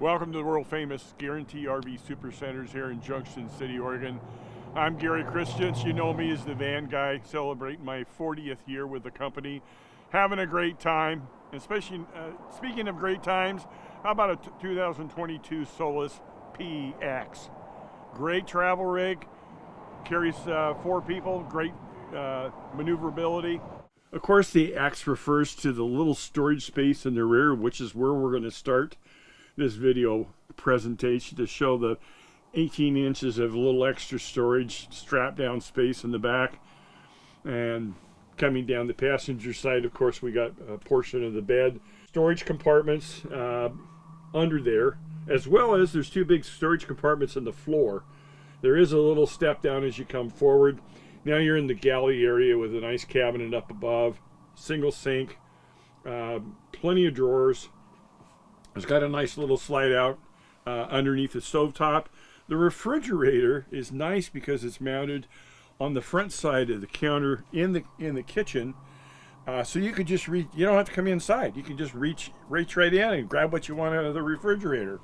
Welcome to the world famous Guaranty RV Supercenters here in Junction City, Oregon. I'm Gary.Christiance. You know me as the van guy, celebrating my 40th year with the company. Having a great time, especially speaking of great times, how about a 2022 Solis PX? Great travel rig, carries 4 people, great maneuverability. Of course, the X refers to the little storage space in the rear, which is where we're going to start this video presentation, to show the 18 inches of a little extra storage, strap down space in the back. And coming down the passenger side, of course, we got a portion of the bed, storage compartments under there, as well as there's 2 big storage compartments in the floor. There is a little step down as you come forward. Now you're in the galley area with a nice cabinet up above, single sink, plenty of drawers. It's got a nice little slide out underneath the stovetop. The refrigerator is nice because it's mounted on the front side of the counter in the kitchen. So you could just reach, you don't have to come inside. You can just reach right in and grab what you want out of the refrigerator.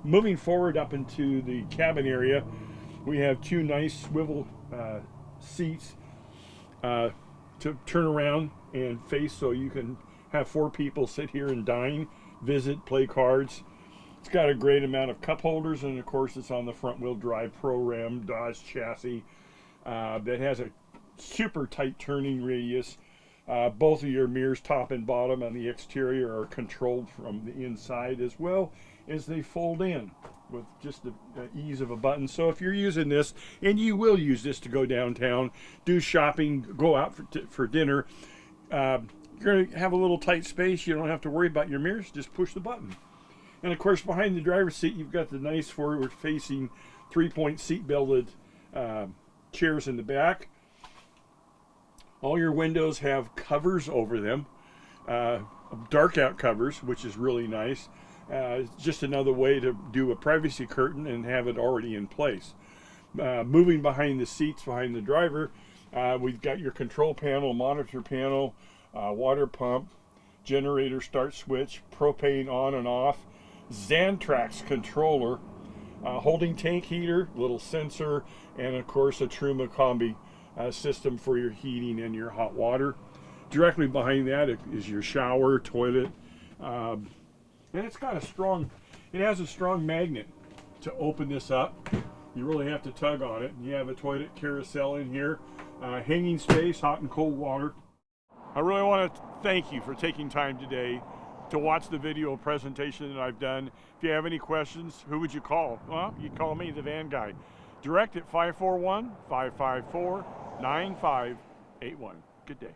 Moving forward up into the cabin area, we have 2 nice swivel seats to turn around and face, so you can have 4 people sit here and dine, visit, play cards. It's got a great amount of cup holders, and of course it's on the front wheel drive Pro-Ram Dodge chassis that has a super tight turning radius. Both of your mirrors, top and bottom, on the exterior are controlled from the inside, as well as they fold in with just the ease of a button. So if you're using this, and you will use this to go downtown, do shopping, go out for dinner, you're going to have a little tight space. You don't have to worry about your mirrors. Just push the button. And of course, behind the driver's seat, you've got the nice forward-facing 3-point seat-belted chairs in the back. All your windows have covers over them, dark out covers, which is really nice. Just another way to do a privacy curtain and have it already in place. Moving behind the seats, behind the driver, we've got your control panel, monitor panel, water pump, generator start switch, propane on and off, Xantrax controller, holding tank heater, little sensor, and of course a Truma combi system for your heating and your hot water. Directly behind that is your shower, toilet, and it's got it has a strong magnet to open this up. You really have to tug on it. You have a toilet carousel in here, hanging space, hot and cold water. I really want to thank you for taking time today to watch the video presentation that I've done. If you have any questions, who would you call? Well, you call me, the van guy. Direct at 541-554-9581. Good day.